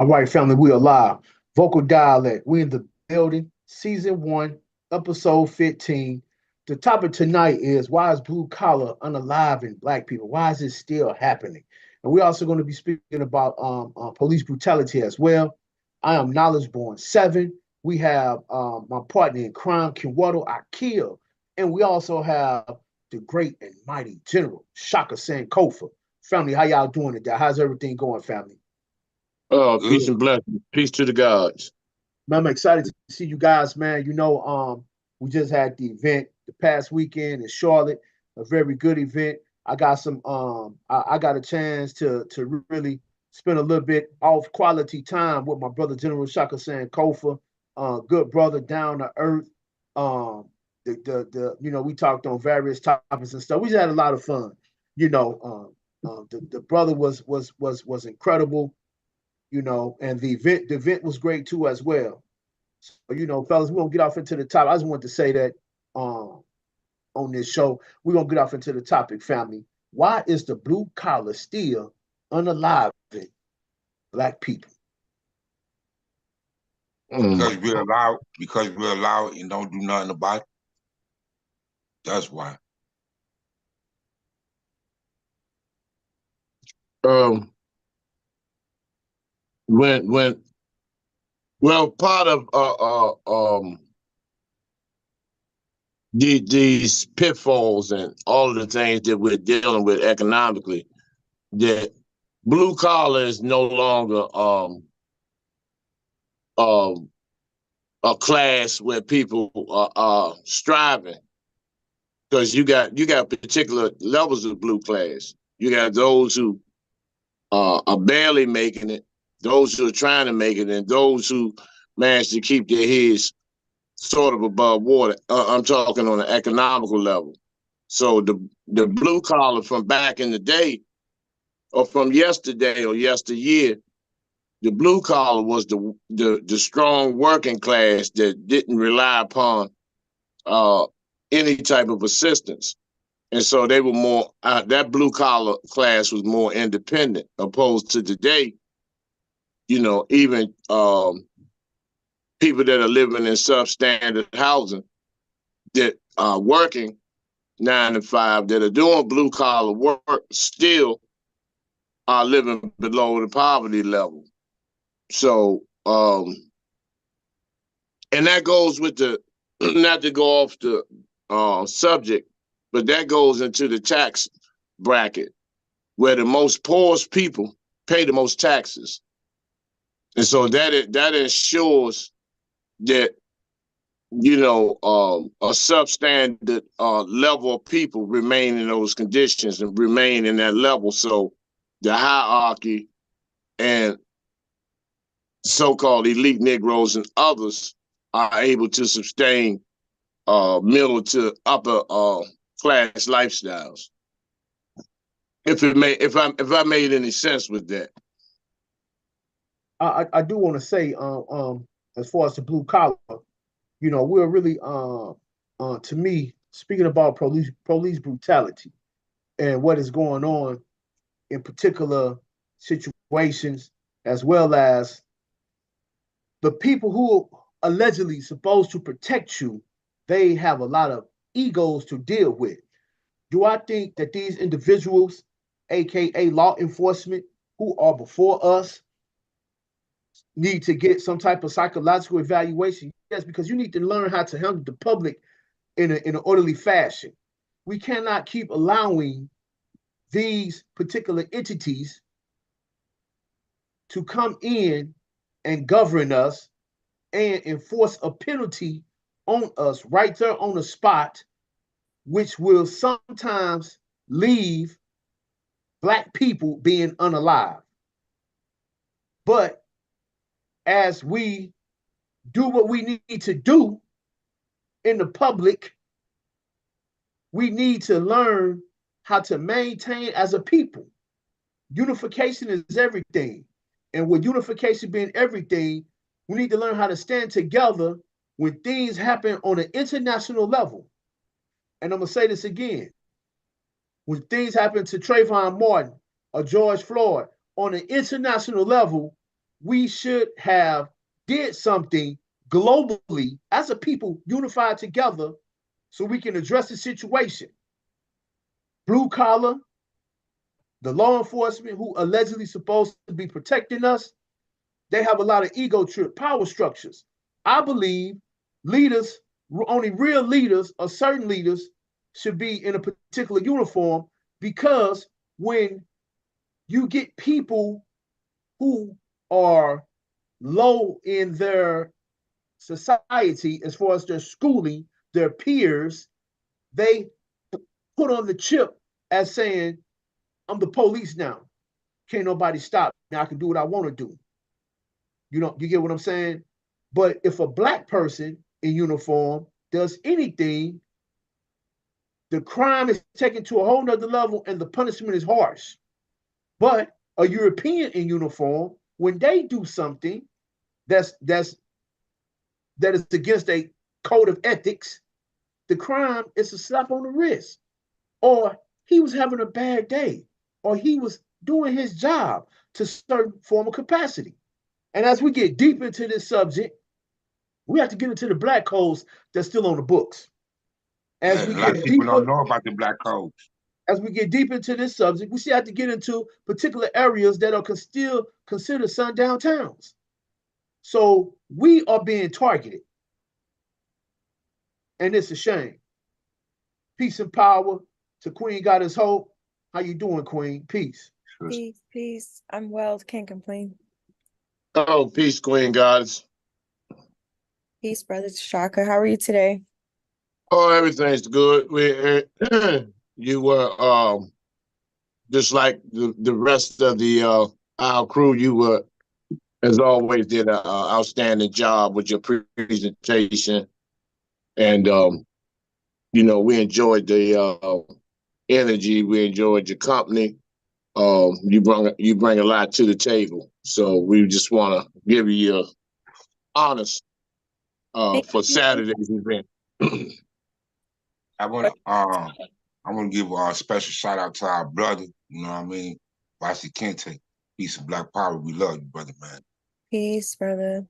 All right, family, we are live. Vocal Dialect. We in the building. Season 1, episode 15. The topic tonight is why is blue collar unaliving black people? Why is it still happening? And we're also going to be speaking about police brutality as well. I am Knowledge Born 7. We have my partner in crime, Kinwaddle Akil. And we also have the great and mighty General Shaka Sankofa. Family, how y'all doing today? How's everything going, family? Oh, peace and blessings. Peace to the gods. Man, I'm excited to see you guys, man. We just had the event the past weekend in Charlotte, a very good event. I got I got a chance to really spend a little bit off quality time with my brother General Shaka Sankofa, good brother, down to earth. We talked on various topics and stuff. We just had a lot of fun. The brother was incredible, and the event was great too as well. So, fellas, we're gonna get off into the top. I just wanted to say that on this show, we're gonna get off into the topic, family. Why is the blue collar still unaliving black people? Because we're allowed and don't do nothing about it. That's why. Part of these pitfalls and all of the things that we're dealing with economically, that blue collar is no longer a class where people are striving, because you got particular levels of blue class. You got those who are barely making it, those who are trying to make it, and those who manage to keep their heads sort of above water. I'm talking on an economical level. So the blue collar from back in the day, or from yesterday or yesteryear, the blue collar was the strong working class that didn't rely upon any type of assistance. And so they were more, that blue collar class was more independent, opposed to today, even people that are living in substandard housing that are working 9 to 5, that are doing blue collar work, still are living below the poverty level. So, and that goes with not to go off the subject, but that goes into the tax bracket, where the most poorest people pay the most taxes. And so that ensures that, a substandard level of people remain in those conditions and remain in that level. So the hierarchy and so-called elite Negroes and others are able to sustain middle to upper class lifestyles. If I made any sense with that. I do want to say, as far as the blue collar, we're really, to me, speaking about police brutality and what is going on in particular situations, as well as the people who are allegedly supposed to protect you, they have a lot of egos to deal with. Do I think that these individuals, aka law enforcement, who are before us, need to get some type of psychological evaluation? Yes, because you need to learn how to handle the public in an orderly fashion. We cannot keep allowing these particular entities to come in and govern us and enforce a penalty on us right there on the spot, which will sometimes leave black people being unalive. But as we do what we need to do in the public, we need to learn how to maintain as a people. Unification is everything. And with unification being everything, we need to learn how to stand together when things happen on an international level. And I'm going to say this again. When things happen to Trayvon Martin or George Floyd on an international level, we should have did something globally as a people unified together so we can address the situation. Blue collar, the law enforcement who allegedly supposed to be protecting us, they have a lot of ego trip power structures. I believe leaders, only real leaders or certain leaders should be in a particular uniform, because when you get people who are low in their society as far as their schooling, their peers, they put on the chip as saying, I'm the police now. Can't nobody stop me. I can do what I want to do. You know, you get what I'm saying? But if a black person in uniform does anything, the crime is taken to a whole nother level and the punishment is harsh. But a European in uniform, when they do something that is against a code of ethics, the crime is a slap on the wrist. Or he was having a bad day, or he was doing his job to certain form of capacity. And as we get deep into this subject, we have to get into the black codes that's still on the books. As Yeah, we a lot get of people deeper, don't know about the black codes. as we get deep into this subject, we still have to get into particular areas that are still considered sundown towns. So we are being targeted, and it's a shame. Peace and power to Queen Goddess Hope. How you doing, Queen? Peace. Peace, peace. I'm well, can't complain. Oh, peace, Queen Goddess. Peace, brother Shaka. How are you today? Oh, everything's good. You were just like the rest of the our crew. You were, as always, did an outstanding job with your presentation, and you know, we enjoyed the energy. We enjoyed your company. You bring a lot to the table, so we just want to give you your honors for Saturday's event. I want to give a special shout out to our brother. You know what I mean? Wasi Kente, piece of Black Power. We love you, brother, man. Peace, brother.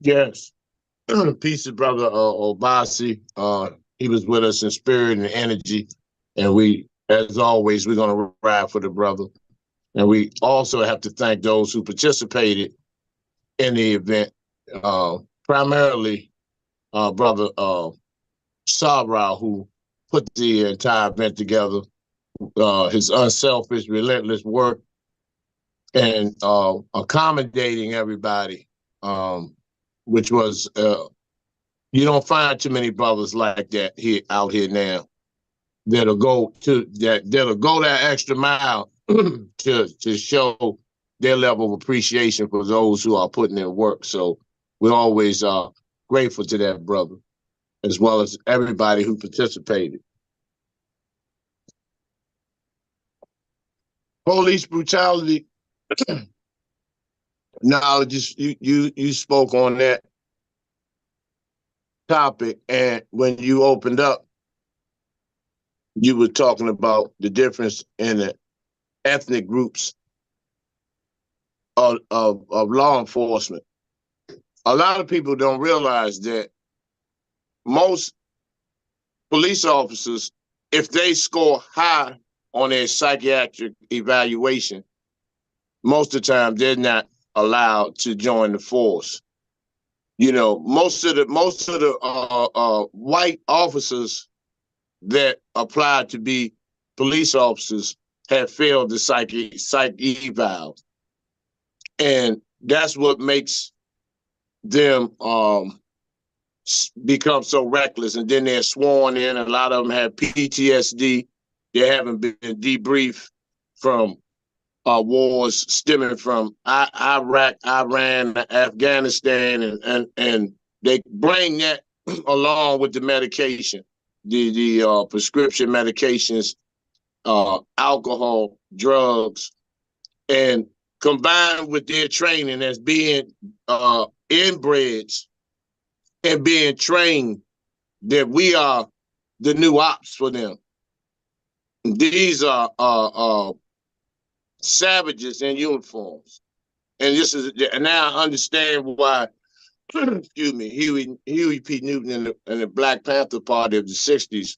Yes. Peace to brother Obasi. He was with us in spirit and energy. And we, as always, we're going to ride for the brother. And we also have to thank those who participated in the event, primarily brother Sabra, who put the entire event together, his unselfish, relentless work, and accommodating everybody, which was you don't find too many brothers like that out here now that'll go that extra mile to show their level of appreciation for those who are putting in work. So we're always grateful to that brother, as well as everybody who participated. Police brutality. Knowledge, you spoke on that topic, and when you opened up, you were talking about the difference in the ethnic groups of law enforcement. A lot of people don't realize that most police officers, if they score high on their psychiatric evaluation, most of the time they're not allowed to join the force. You know, most of the white officers that applied to be police officers have failed the psych eval, and that's what makes them become so reckless. And then they're sworn in. A lot of them have PTSD. They haven't been debriefed from wars stemming from Iraq, Iran, Afghanistan, and they bring that along with the medication, the prescription medications, alcohol, drugs, and combined with their training as being inbreds and being trained that we are the new ops for them. these are savages in uniforms. And now I understand why, excuse me, Huey P. Newton and the Black Panther Party of the 60s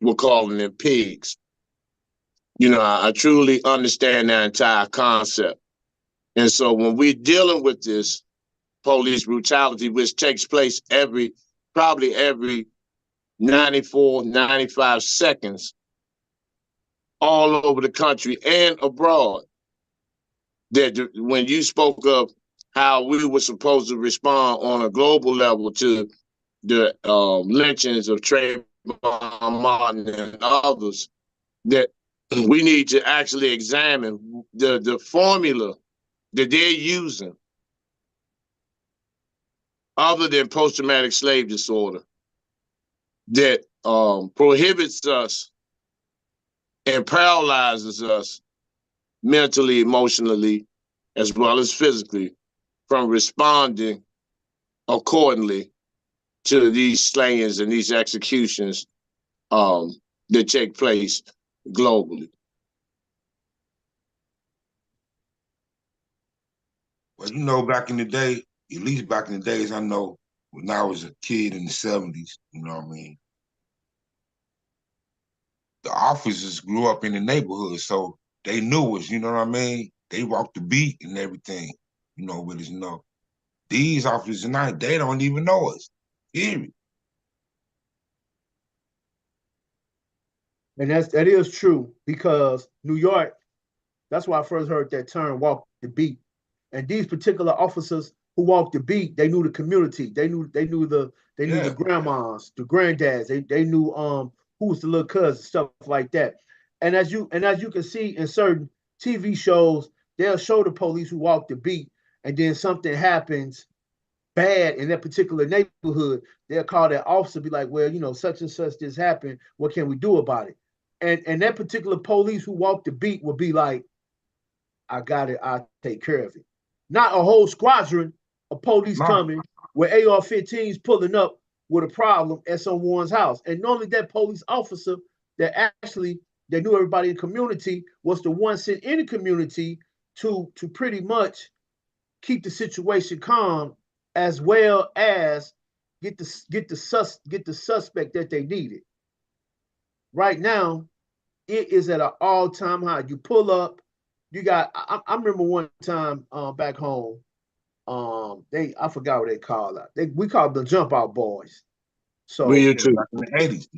were calling them pigs. I truly understand that entire concept. And so when we're dealing with this police brutality, which takes place probably every 94, 95 seconds all over the country and abroad, that when you spoke of how we were supposed to respond on a global level to the lynchings of Trayvon Martin and others, that we need to actually examine the formula that they're using other than post-traumatic slave disorder that prohibits us and paralyzes us mentally, emotionally, as well as physically from responding accordingly to these slayings and these executions that take place globally. Well, back in the day, at least back in the days, I know when I was a kid in the 70s, you know what I mean? The officers grew up in the neighborhood, so they knew us, you know what I mean? They walked the beat and everything, with us, These officers tonight, they don't even know us, period. And that is true, because New York, that's why I first heard that term, walk the beat. And these particular officers who walked the beat, they knew the community. They knew the grandmas, the granddads. They knew who was the little cousin, stuff like that. And as you can see in certain TV shows, they'll show the police who walk the beat, and then something happens bad in that particular neighborhood. They'll call that officer, be like, well, such and such this happened. What can we do about it? And that particular police who walked the beat will be like, I got it, I'll take care of it. Not a whole squadron of police coming with AR-15s pulling up with a problem at someone's house. And normally that police officer that knew everybody in the community was the one sent in the community to pretty much keep the situation calm, as well as get the suspect that they needed. Right now, it is at an all-time high. You pull up, I remember one time back home, I forgot what they called it. We called the jump out boys. So back in the 80s,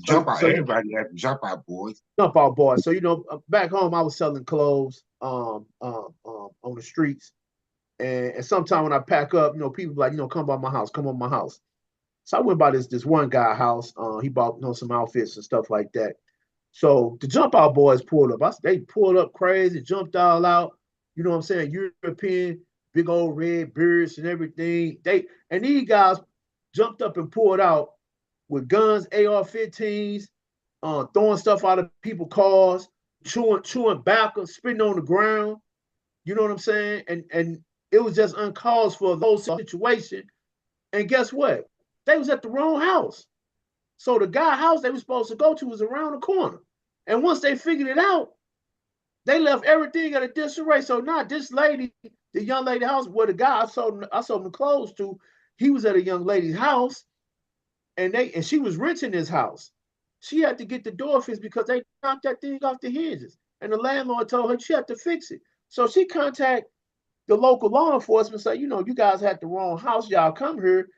everybody had the jump out boys. Jump out boys. So back home I was selling clothes on the streets, and sometime when I pack up, people be like, come by my house, come on my house. So I went by this one guy house. He bought some outfits and stuff like that. So the jump out boys pulled up. They pulled up crazy, jumped all out. You know what I'm saying? European, big old red beards and everything. And these guys jumped up and pulled out with guns, AR-15s, throwing stuff out of people's cars, chewing back, spitting on the ground. You know what I'm saying? And it was just uncalled for those situation. And guess what? They was at the wrong house. So the guy house they were supposed to go to was around the corner. And once they figured it out, they left everything at a disarray. So now this lady, the young lady house where the guy I sold him the clothes to, he was at a young lady's house, and she was renting his house. She had to get the door fixed because they knocked that thing off the hinges. And the landlord told her she had to fix it. So she contacted the local law enforcement, say, you guys had the wrong house. Y'all come here.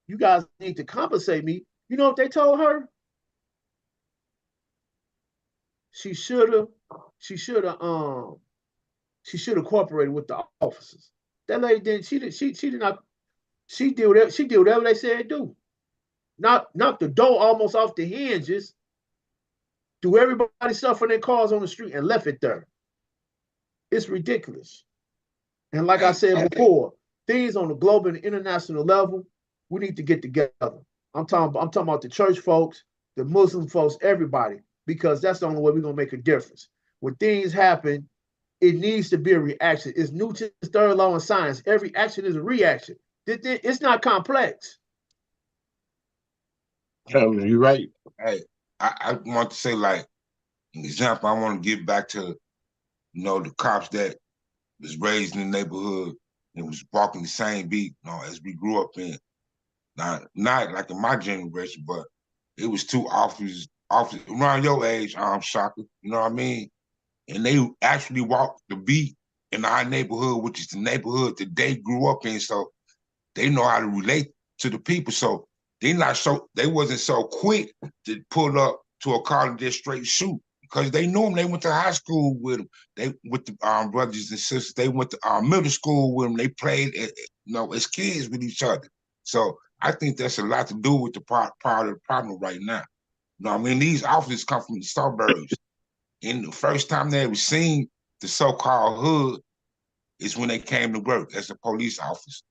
You guys need to compensate me. You know what they told her? She should have cooperated with the officers. That lady didn't. She did not. She did whatever they said do. Knocked the door almost off the hinges. Threw everybody's stuff in their cars on the street and left it there. It's ridiculous. And like I said before, things on the global and international level, we need to get together. I'm talking about the church folks, the Muslim folks, everybody, because that's the only way we're gonna make a difference. When things happen, it needs to be a reaction. It's Newton's third law in science. Every action is a reaction. It's not complex. You're right. Hey, I want to say, like, An example, I want to get back to, the cops that was raised in the neighborhood and was walking the same beat, as we grew up in. Not like in my generation, but it was two officers around your age, Shaka, you know what I mean? And they actually walked the beat in our neighborhood, which is the neighborhood that they grew up in. So they know how to relate to the people. So they wasn't so quick to pull up to a car and just straight shoot because they knew them. They went to high school with them. They with the brothers and sisters. They went to middle school with them. They played, as kids with each other. So I think that's a lot to do with the part of the problem right now. These officers come from the suburbs, and the first time they ever seen the so-called hood is when they came to work as a police officer.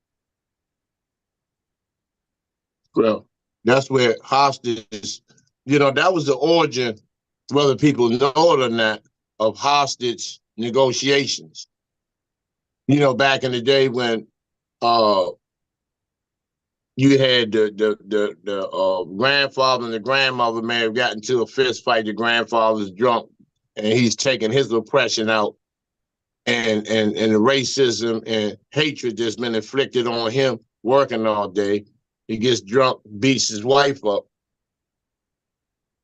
Well, that's where hostage, that was the origin, whether people know it or not, of hostage negotiations. Back in the day when you had the grandfather and the grandmother may have gotten into a fist fight. The grandfather's drunk and he's taking his oppression out and the racism and hatred that's been inflicted on him working all day. He gets drunk, beats his wife up.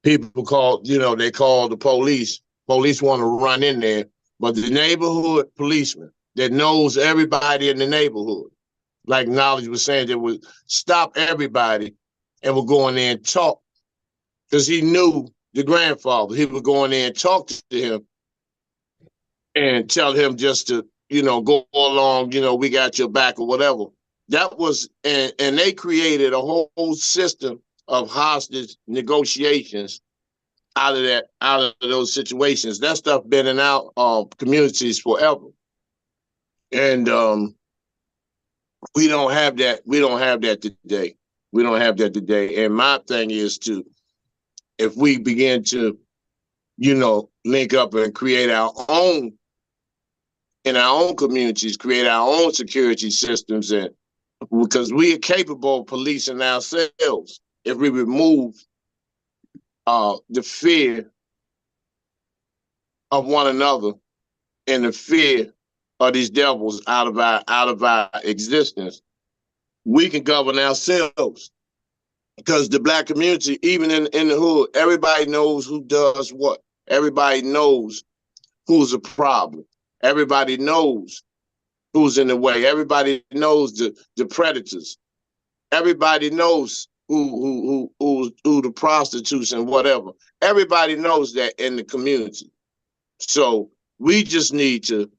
People they call the police. Police want to run in there, but the neighborhood policeman that knows everybody in the neighborhood, like Knowledge was saying, that would stop everybody and would go in there and talk because he knew the grandfather. He would go in there and talk to him and tell him just to, go along, we got your back or whatever. That was, and they created a whole system of hostage negotiations out of those situations. That stuff been in our communities forever. And we don't have that. We don't have that today. We don't have that today. And my thing is if we begin to, link up and create our own, in our own communities, create our own security systems, and because we are capable of policing ourselves if we remove the fear of one another and the fear of these devils out of our existence, we can govern ourselves. Because the Black community, even in the hood, everybody knows who does what. Everybody knows who's a problem. Everybody knows who's in the way. Everybody knows the predators. Everybody knows who the prostitutes and whatever. Everybody knows that in the community. So we just need to,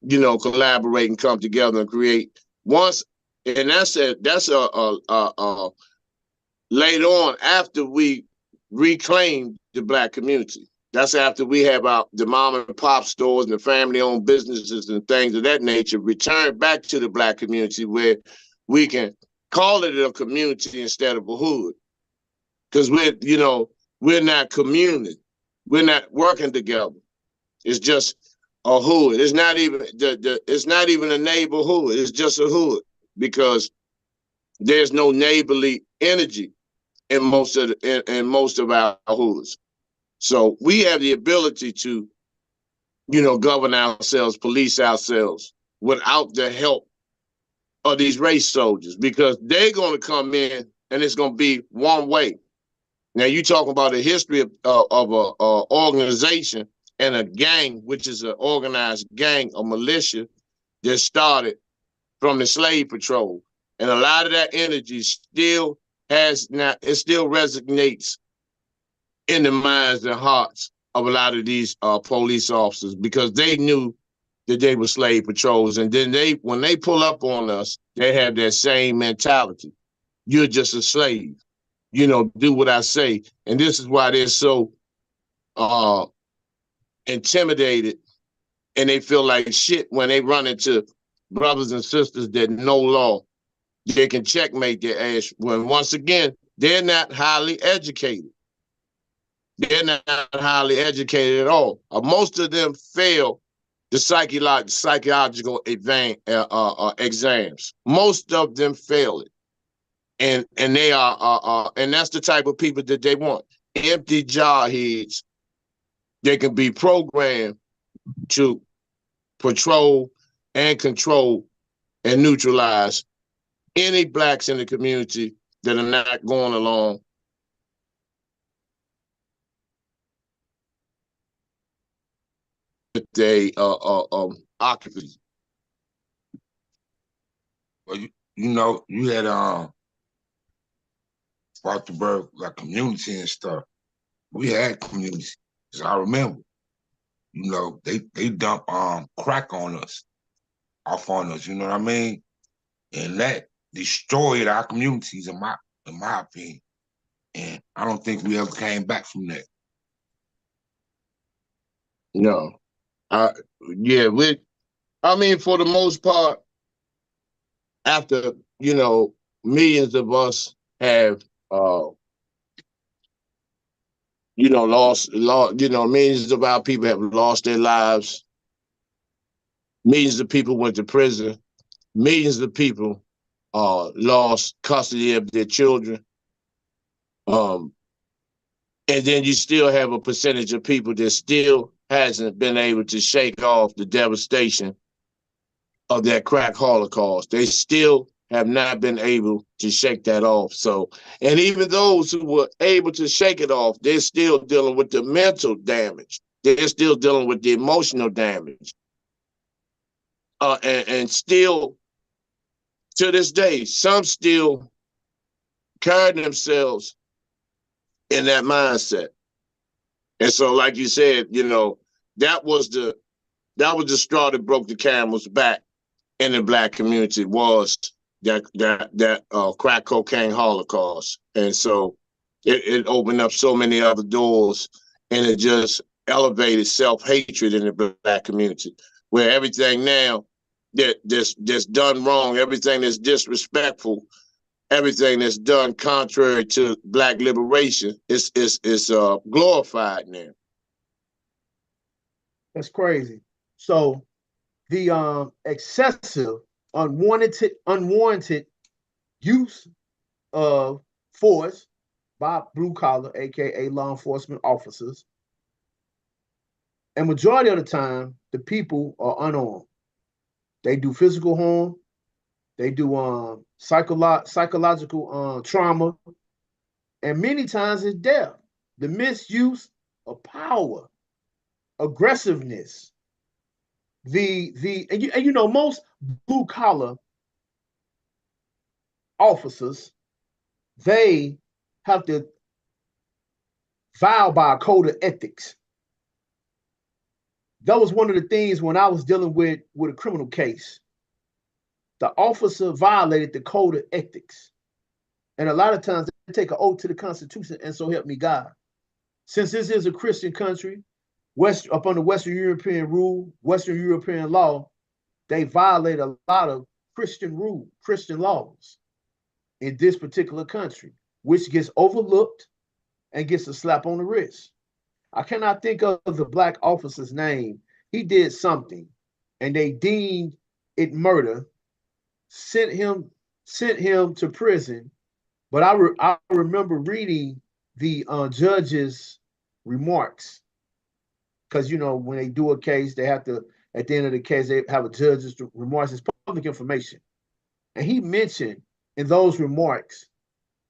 collaborate and come together and create once. And that's later on after we reclaim the Black community. That's after we have the mom and pop stores and the family-owned businesses and things of that nature return back to the Black community where we can call it a community instead of a hood. Because we're not communing. We're not working together. It's just a hood. It's not even it's not even a neighborhood. It's just a hood because there's no neighborly energy in most of our hoods. So we have the ability to, govern ourselves, police ourselves without the help of these race soldiers because they're going to come in and it's going to be one way. Now you talk about a history of a organization and a gang, which is an organized gang, a militia that started from the slave patrol. And a lot of that energy still resonates in the minds and hearts of a lot of these police officers because they knew that they were slave patrols. And then when they pull up on us, they have that same mentality. You're just a slave. Do what I say. And this is why they're so intimidated and they feel like shit when they run into brothers and sisters that know law. They can checkmate their ass when, once again, they're not highly educated. They're not highly educated at all. Most of them fail the psychological exams. Most of them fail it. And they are and that's the type of people that they want. Empty jar heads they can be programmed to patrol and control and neutralize any blacks in the community that are not going along with their occupancy. Well, you had Spartanburg, like community and stuff. We had community, as I remember. They dump crack on us, off on us. You know what I mean? And that destroyed our communities, in my opinion. And I don't think we ever came back from that. No, yeah, I mean, for the most part, after millions of us have lost, millions of our people have lost their lives. Millions of people went to prison. Millions of people lost custody of their children. And then you still have a percentage of people that still hasn't been able to shake off the devastation of that crack holocaust. They still have not been able to shake that off. So, and even those who were able to shake it off, they're still dealing with the mental damage. They're still dealing with the emotional damage. And still, to this day, some still carry themselves in that mindset. And so, like you said, that was the straw that broke the camel's back in the black community, was that crack cocaine holocaust. And so it opened up so many other doors, and it just elevated self-hatred in the black community, where everything now that's done wrong, everything that's disrespectful, everything that's done contrary to black liberation is glorified now. That's crazy. So the excessive, unwarranted use of force by blue collar, aka law enforcement officers, and majority of the time, the people are unarmed. They do physical harm. They do psychological trauma, and many times it's death. The misuse of power, aggressiveness. Most blue collar officers, they have to vow by a code of ethics. That was one of the things when I was dealing with a criminal case. The officer violated the code of ethics. And a lot of times they take an oath to the Constitution, and so help me God. Since this is a Christian country, up under Western European rule, Western European law, they violate a lot of Christian laws in this particular country, which gets overlooked and gets a slap on the wrist. I cannot think of the black officer's name. He did something, and they deemed it murder, sent him to prison. But I remember reading the judge's remarks, because when they do a case, they have to, at the end of the case, they have a judge's remarks. It's public information, and he mentioned in those remarks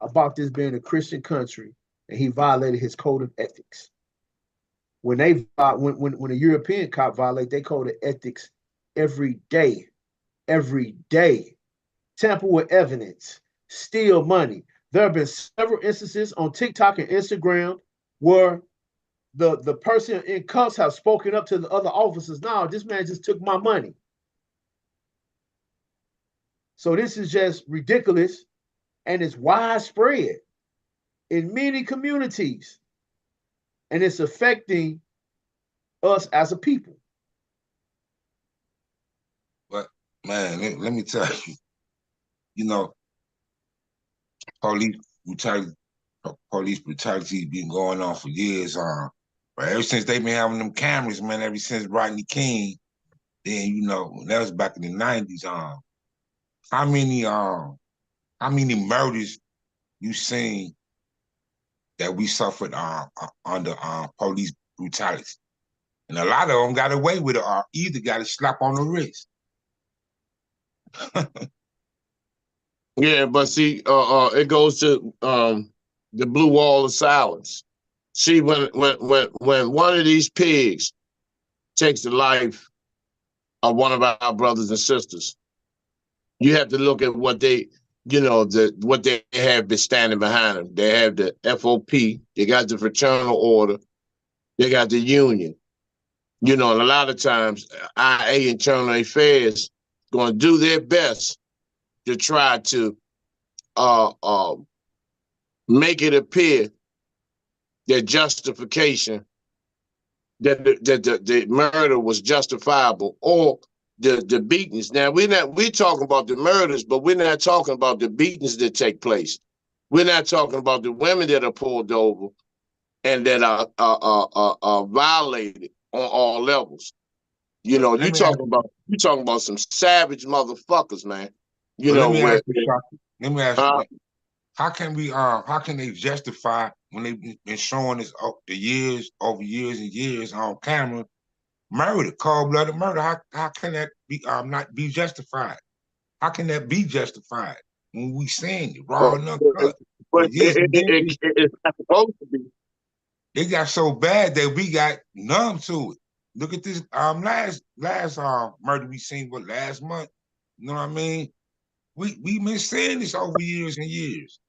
about this being a Christian country, and he violated his code of ethics. When a European cop violate their code of ethics every day, tamper with evidence, steal money. There have been several instances on TikTok and Instagram where the person in cuffs have spoken up to the other officers. No, this man just took my money. So this is just ridiculous, and it's widespread in many communities, and it's affecting us as a people. But man, let me tell you, police brutality been going on for years. But ever since they've been having them cameras, man, ever since Rodney King, then that was back in the '90s. How many murders you seen that we suffered under police brutality. And a lot of them got away with it or either got a slap on the wrist. Yeah, but see, it goes to the blue wall of silence. See, when one of these pigs takes the life of one of our brothers and sisters, you have to look at what they, what they have been standing behind them. They have the FOP, they got the fraternal order, they got the union. And a lot of times, IA Internal Affairs going to do their best to try to make it appear that justification, that the murder was justifiable, or the beatings. Now we're talking about the murders, but we're not talking about the beatings that take place. We're not talking about the women that are pulled over and that are violated on all levels. You're talking about some savage motherfuckers, man. Let me Where ask you something. Let me ask you, how can they justify when they've been showing this over years and years on camera, murder, cold-blooded murder? How can that be not be justified? How can that be justified when we seeing it raw and uncut? but it's not supposed to be. It got so bad that we got numb to it. Look at this last murder we seen last month. You know what I mean? We've been saying this over years and years.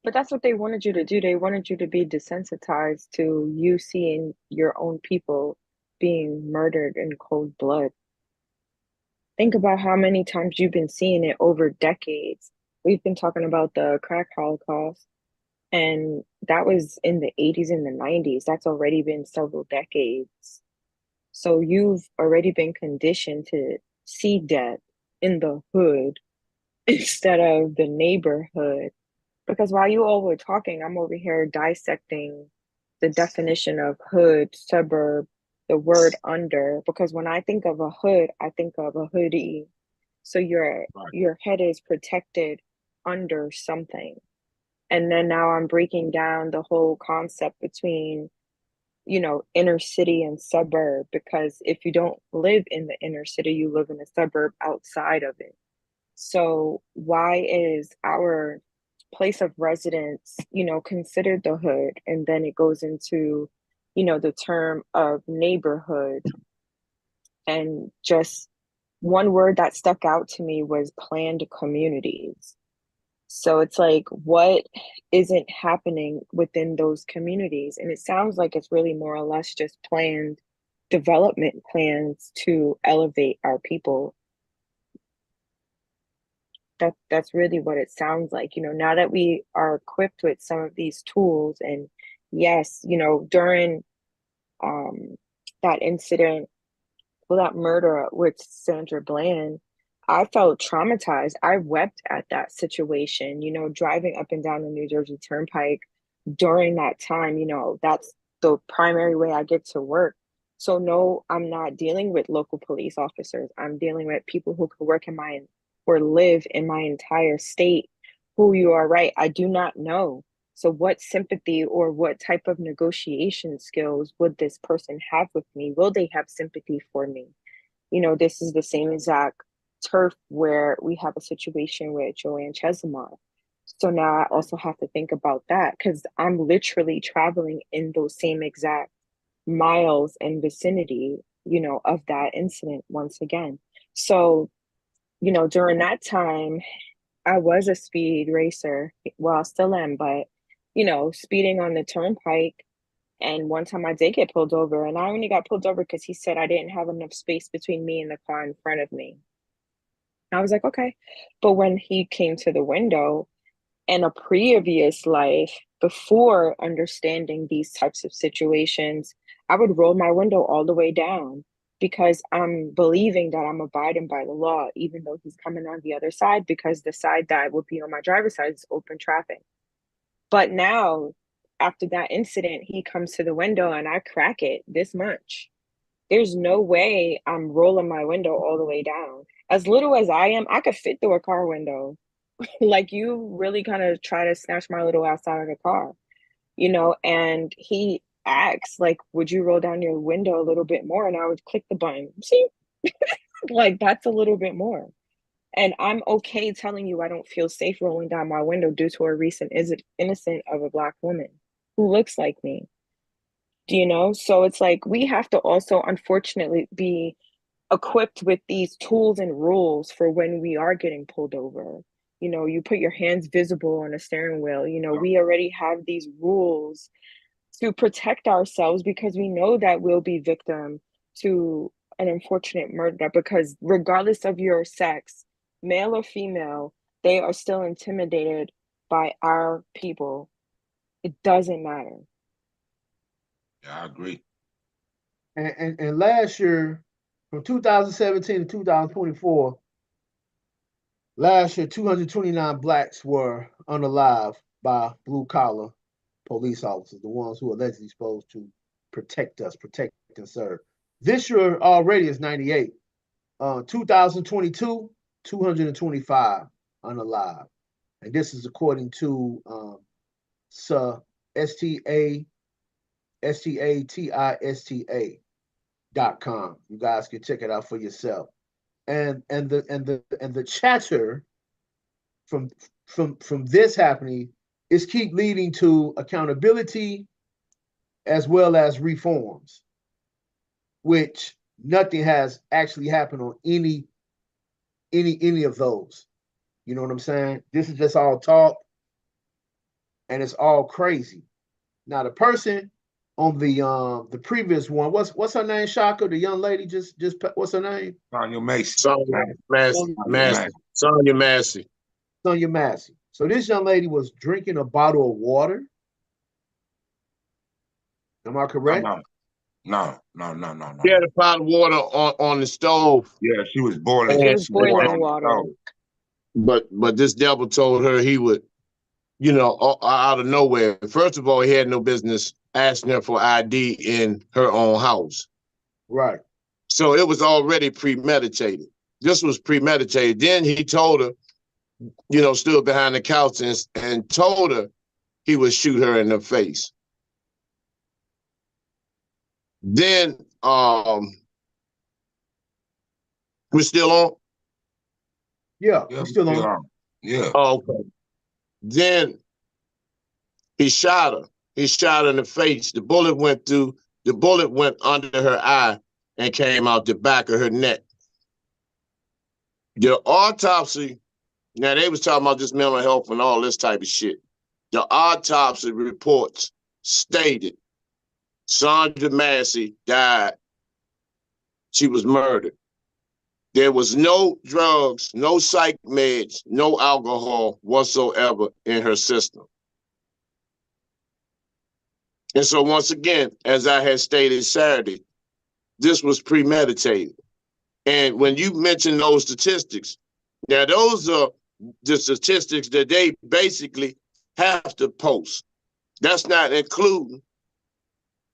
But that's what they wanted you to do. They wanted you to be desensitized to you seeing your own people being murdered in cold blood. Think about how many times you've been seeing it over decades. We've been talking about the crack holocaust, and that was in the 80s and the 90s. That's already been several decades. So you've already been conditioned to see death in the hood instead of the neighborhood. Because while you all were talking, I'm over here dissecting the definition of hood, suburb, the word under. Because when I think of a hood, I think of a hoodie. So your head is protected under something. And then now I'm breaking down the whole concept between, inner city and suburb. Because if you don't live in the inner city, you live in a suburb outside of it. So why is our place of residence, considered the hood? And then it goes into, the term of neighborhood. And just one word that stuck out to me was planned communities. So it's like, what isn't happening within those communities? And it sounds like it's really more or less just planned development plans to elevate our people. That's really what it sounds like. Now that we are equipped with some of these tools, and yes, during that incident, that murder with Sandra Bland, I felt traumatized. I wept at that situation, driving up and down the New Jersey Turnpike during that time. That's the primary way I get to work. So no, I'm not dealing with local police officers. I'm dealing with people who could work or live in my entire state, who, you are right, I do not know. So what sympathy or what type of negotiation skills would this person have with me? Will they have sympathy for me? This is the same exact turf where we have a situation with Joanne Chesimard. So now I also have to think about that, because I'm literally traveling in those same exact miles and vicinity, of that incident once again. So, during that time, I was a speed racer. Well, I still am, but, speeding on the turnpike. And one time I did get pulled over, and I only got pulled over because he said I didn't have enough space between me and the car in front of me. I was like, okay. But when he came to the window, in a previous life, before understanding these types of situations, I would roll my window all the way down because I'm believing that I'm abiding by the law, even though he's coming on the other side, because the side that would be on my driver's side is open traffic. But now, after that incident, he comes to the window and I crack it this much. There's no way I'm rolling my window all the way down. As little as I am, I could fit through a car window. Like, you really kind of try to snatch my little ass out of the car, and he ask, like, would you roll down your window a little bit more? And I would click the button. See, like, that's a little bit more. And I'm okay telling you I don't feel safe rolling down my window due to a recent innocent of a Black woman who looks like me. Do you know? So it's like we have to also, unfortunately, be equipped with these tools and rules for when we are getting pulled over. You know, you put your hands visible on a steering wheel. You know, we already have these rules to protect ourselves because we know that we'll be victim to an unfortunate murder, because regardless of your sex, male or female, they are still intimidated by our people. It doesn't matter. Yeah, I agree. And last year, from 2017 to 2024, last year 229 blacks were unalive by blue collar police officers, the ones who are allegedly supposed to protect us, protect and serve. This year already is 98. 2022, 225 unalive. And this is according to STATISTA.com. You guys can check it out for yourself. And the chatter from this happening is keep leading to accountability as well as reforms, which nothing has actually happened on any of those. You know what I'm saying? This is just all talk, and it's all crazy. Now the person on the previous one, what's her name? Shaka, the young lady, just what's her name? Sonya Macy. Sonya Massey. Sonya Massey. So this young lady was drinking a bottle of water. Am I correct? No. She had a pot of water on the stove. Yeah, she was boiling. She was boiling water. But this devil told her he would, you know, out of nowhere. First of all, he had no business asking her for ID in her own house. Right. So it was already premeditated. This was premeditated. Then he told her, you know, stood behind the couch and told her he would shoot her in the face. Then we're still on? Yeah, we're still on. Yeah. Oh, okay. Then he shot her. He shot her in the face. The bullet went under her eye and came out the back of her neck. The autopsy, now they was talking about this mental health and all this type of shit. The autopsy reports stated Sandra Massey died. She was murdered. There was no drugs, no psych meds, no alcohol whatsoever in her system. And so once again, as I had stated Saturday, this was premeditated. And when you mention those statistics, now those are the statistics that they basically have to post. That's not including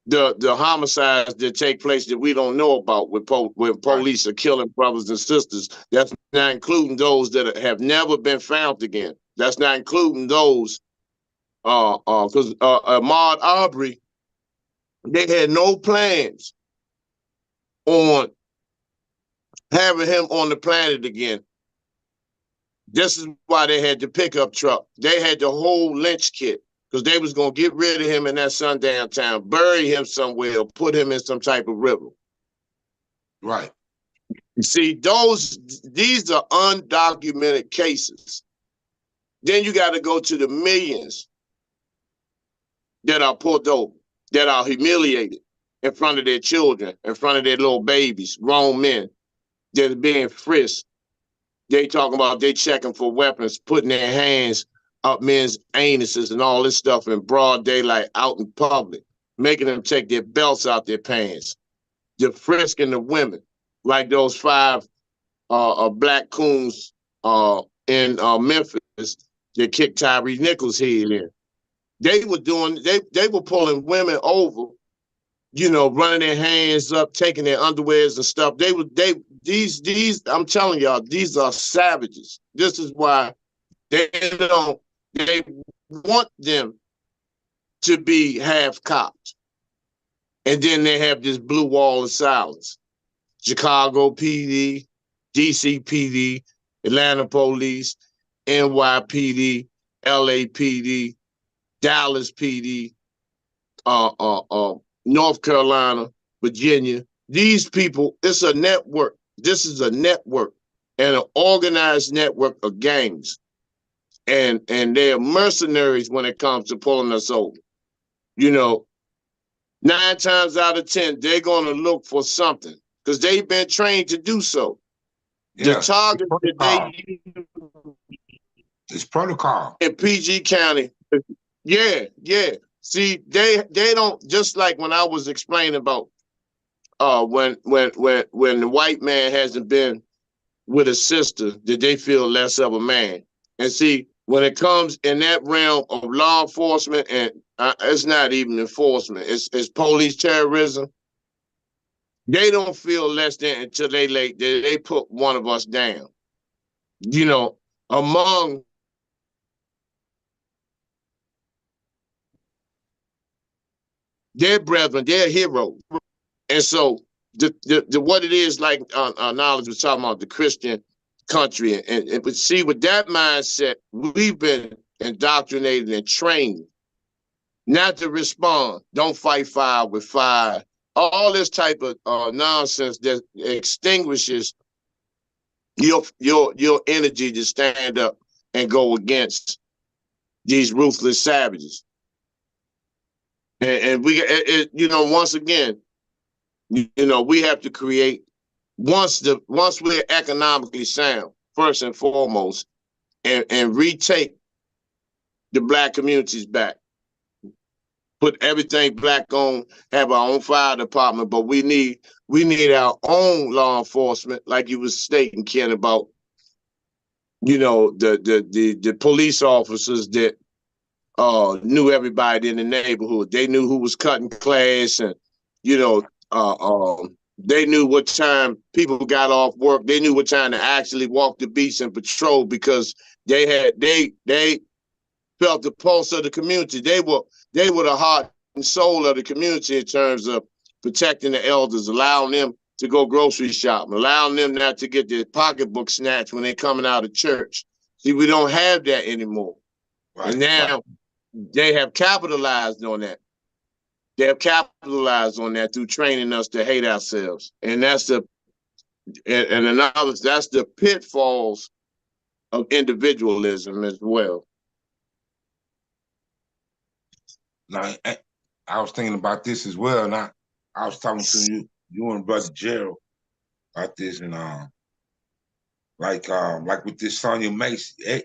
the homicides that take place that we don't know about when police are killing brothers and sisters. That's not including those that have never been found again. That's not including those because Ahmaud Arbery, they had no plans on having him on the planet again. This is why they had the pickup truck. They had the whole lynch kit because they was going to get rid of him in that sundown town, bury him somewhere, or put him in some type of river. Right. You see, these are undocumented cases. Then you got to go to the millions that are pulled over, that are humiliated in front of their children, in front of their little babies, grown men that are being frisked. They talking about they checking for weapons, putting their hands up men's anuses and all this stuff in broad daylight out in public, making them take their belts out their pants. They're frisking the women, like those 5 black coons in Memphis that kicked Tyree Nichols' head in. They were pulling women over, you know, running their hands up, taking their underwears and stuff. These I'm telling y'all, these are savages. This is why they want them to be half copped. And then they have this blue wall of silence. Chicago PD, DC PD, Atlanta Police, NYPD, LAPD, Dallas PD, North Carolina, Virginia. These people, it's a network. This is a network and an organized network of gangs. And they're mercenaries when it comes to pulling us over. You know, 9 times out of 10, they're going to look for something because they've been trained to do so. The Yeah, target that they it's protocol. in PG County, yeah. See, they don't, just like when I was explaining about when the white man hasn't been with a sister, that they feel less of a man. And see, when it comes in that realm of law enforcement, and it's not even enforcement, it's police terrorism. They don't feel less than until they put one of us down. You know, among their brethren, they're heroes. And so the what it is, like Knowledge was talking about the Christian country, and but see, with that mindset, we've been indoctrinated and trained not to respond. Don't fight fire with fire. All this type of nonsense that extinguishes your energy to stand up and go against these ruthless savages. And we, once again, we have to create, once we're economically sound, first and foremost, and retake the Black communities back. Put everything Black on, have our own fire department, but we need our own law enforcement, like you was stating, Ken, about the police officers that knew everybody in the neighborhood. They knew who was cutting class, and they knew what time people got off work. They knew what time to actually walk the beach and patrol, because they felt the pulse of the community. They were the heart and soul of the community in terms of protecting the elders, allowing them to go grocery shopping, allowing them not to get their pocketbook snatched when they're coming out of church. See, we don't have that anymore. Right, and now they have capitalized on that. They have capitalized on that through training us to hate ourselves. And that's the pitfalls of individualism as well. Now, I was thinking about this as well, and I was talking to you and Brother Gerald about this, and like with this Sonya Macy,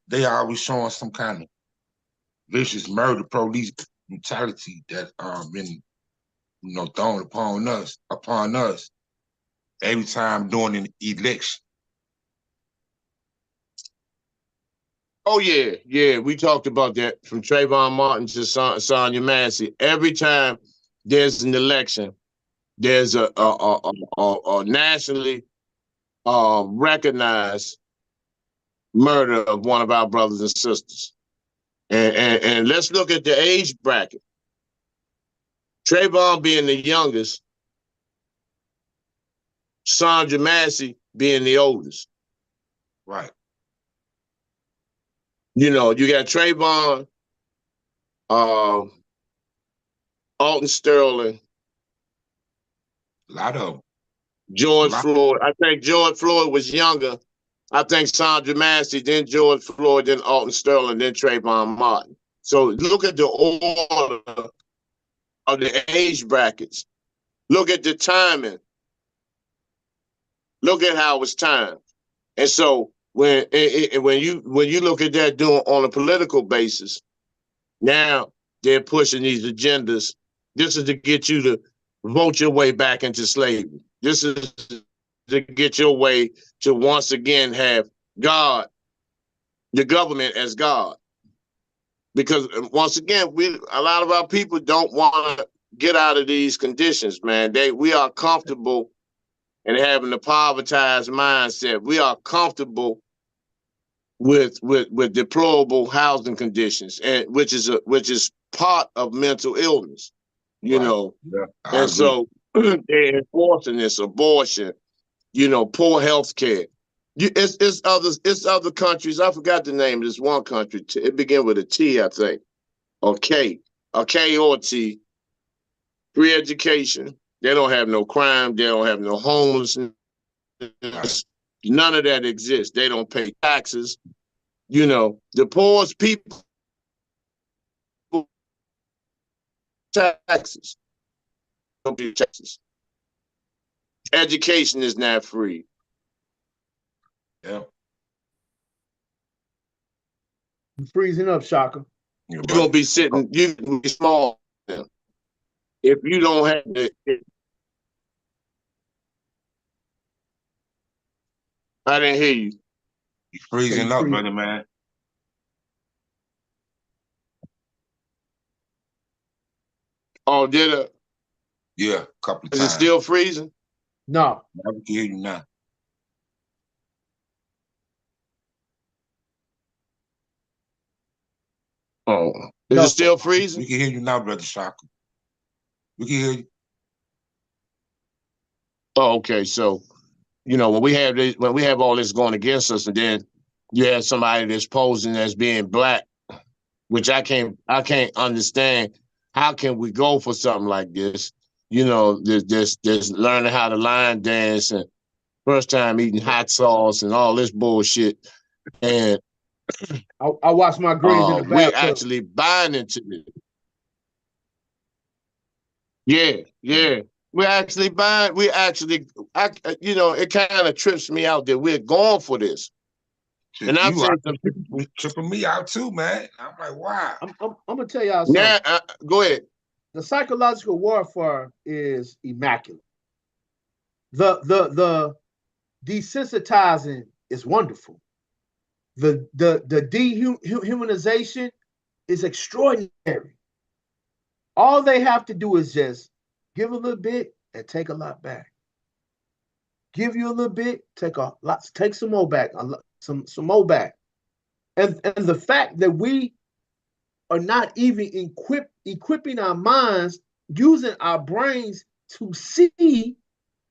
they always showing some kind of vicious murder, police brutality that been thrown upon us every time during an election. Oh yeah, we talked about that, from Trayvon Martin to Sonya Massey. Every time there's an election, there's a nationally recognized murder of one of our brothers and sisters. And let's look at the age bracket. Trayvon being the youngest, Sonya Massey being the oldest. Right. You got Trayvon, Alton Sterling, a lot of them. George Floyd. I think George Floyd was younger. I think Sonya Massey, then George Floyd, then Alton Sterling, then Trayvon Martin. So look at the order of the age brackets. Look at the timing. Look at how it's timed. And so when you look at that on a political basis, now they're pushing these agendas. This is to get you to vote your way back into slavery. This is to get your way to once again have God, the government, as God. Because once again, a lot of our people don't want to get out of these conditions, man. We are comfortable in having a povertized mindset. We are comfortable with deplorable housing conditions, and which is part of mental illness. you Right. know. Yeah, I And agree. so they're enforcing this abortion, poor health care. It's other countries. I forgot the name of this one country. It began with a T, I think, or K, or K or T. Free education. They don't have no crime. They don't have no homelessness. Right. None of that exists. They don't pay taxes. The poorest people taxes. Don't pay taxes. Education is not free. Yeah. You freezing up, Shaka. Yeah, You're brother. gonna be sitting. You can be small if you don't have it. I didn't hear you. You So you freezing up, freeze. brother, man. Oh, did it? Yeah, a couple of Is it times. still freezing? No. I can hear you now. Oh, is it No. still We freezing? can hear you now, brother Shaka. We can hear you. Oh, okay. So when we have all this going against us, and then you have somebody that's posing as being black, which I can't understand. How can we go for something like this? There's learning how to line dance and first time eating hot sauce and all this bullshit. And I wash my greens in the we're bathtub. actually buying into it. Yeah, yeah. We're actually buying. It kind of trips me out that we're going for this. And I've You are seen some people. tripping me out too, man. I'm like, wow. I'm gonna tell y'all Yeah, something. go ahead. The psychological warfare is immaculate. The desensitizing is wonderful. The dehumanization is extraordinary. All they have to do is just give a little bit and take a lot back. Give you a little bit, take some more back, some more back. And the fact that we are not even equipping our minds, using our brains to see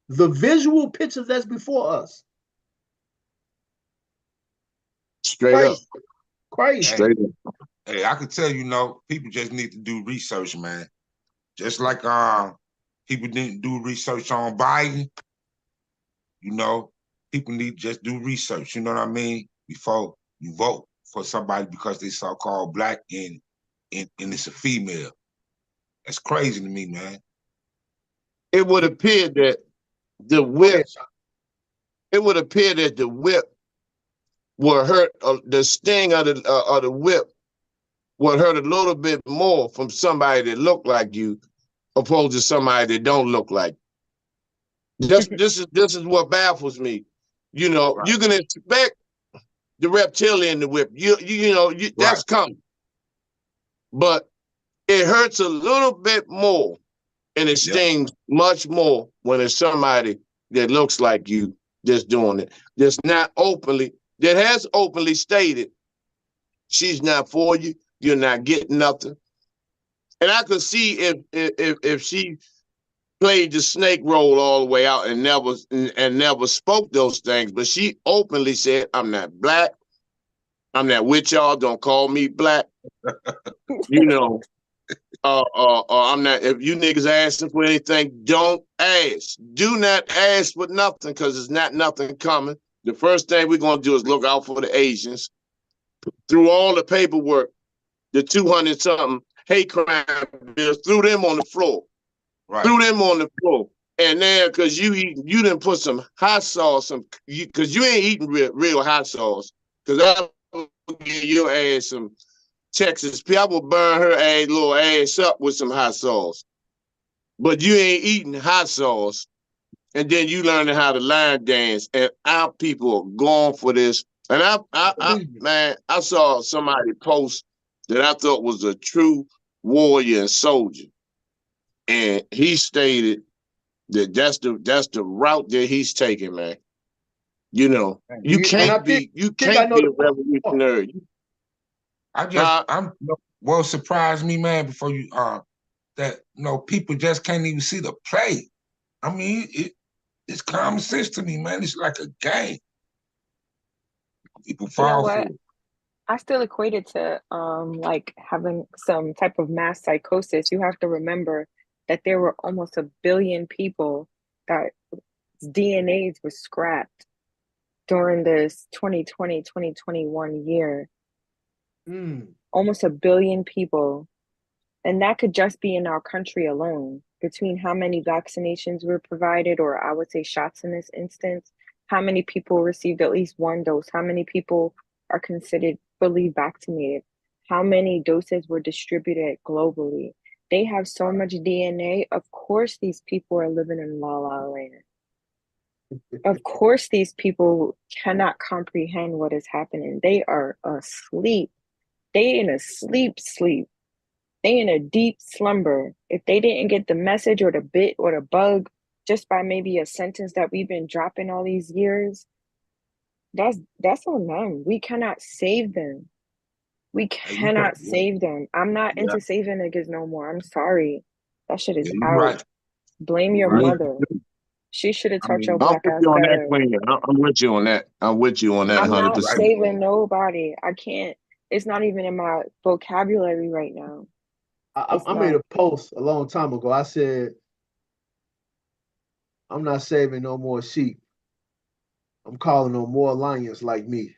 the visual picture that's before us. Straight up. Crazy. Crazy. Straight up. Hey, I can tell people just need to do research, man. Just like people didn't do research on Biden, people need to just do research, you know what I mean? Before you vote for somebody because they so-called black and it's a female. That's crazy to me, man. It would appear that the whip. It would appear that the whip will hurt. The sting of the whip will hurt a little bit more from somebody that look like you, opposed to somebody that don't look like you. This is what baffles me. Right. You can expect the reptilian to whip you. That's Right. coming, but it hurts a little bit more, and it stings much more when it's somebody that looks like you that's doing it. That has openly stated she's not for you. You're not getting nothing. And I could see if she played the snake role all the way out and never spoke those things, but she openly said, "I'm not black. I'm not with y'all. Don't call me black." You know, I'm not. If you niggas asking for anything, don't ask. Do not ask for nothing because there's not nothing coming. The first thing we're gonna do is look out for the Asians. Through all the paperwork, the 200 something hate crime bills, threw them on the floor. Right. Threw them on the floor. And then, because you didn't put some hot sauce, because you ain't eating real hot sauce. Because I will give your ass some Texas. I will burn her little ass up with some hot sauce. But you ain't eating hot sauce. And then you learning how to line dance. And our people are going for this. And I saw somebody post that I thought was a true warrior and soldier. And he stated that's the route that he's taking, man. You can't be a revolutionary. What surprised me, man, before you that people just can't even see the play. I mean, it's common sense to me, man. It's like a game. People You know fall for what? it. I still equate it to like having some type of mass psychosis. You have to remember that there were almost 1 billion people that DNAs were scrapped during this 2020-2021 year. Almost 1 billion people. And that could just be in our country alone, between how many vaccinations were provided, or I would say shots in this instance, how many people received at least one dose, how many people are considered fully vaccinated, how many doses were distributed globally. They have so much DNA. Of course, these people are living in la la land. Of course, these people cannot comprehend what is happening. They are asleep. They in a sleep. They in a deep slumber. If they didn't get the message or the bit or the bug just by maybe a sentence that we've been dropping all these years, that's on them. We cannot save them. We Hey, you right. cannot save them. I'm not Yeah, into saving niggas no more. I'm sorry. That shit is yeah, you're out. right. Blame You're your right. mother. She should have I taught your mean, I'm black with ass you on that, better. Queen. I'm with you on that. I'm with you on that I'm not 100%. right. saving nobody. I can't. It's not even in my vocabulary right now. It's I made not. a post a long time ago. I said, I'm not saving no more sheep. I'm calling on more lions like me.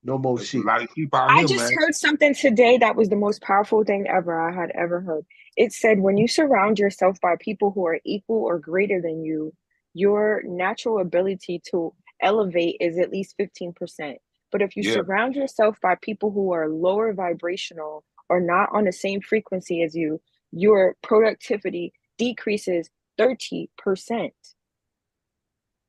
No more There's a sheep. lot of people out I here, just man. heard something today that was the most powerful thing ever I had ever heard. It said, when you surround yourself by people who are equal or greater than you, your natural ability to elevate is at least 15%. But if you Yeah, surround yourself by people who are lower vibrational or not on the same frequency as you, your productivity decreases 30%.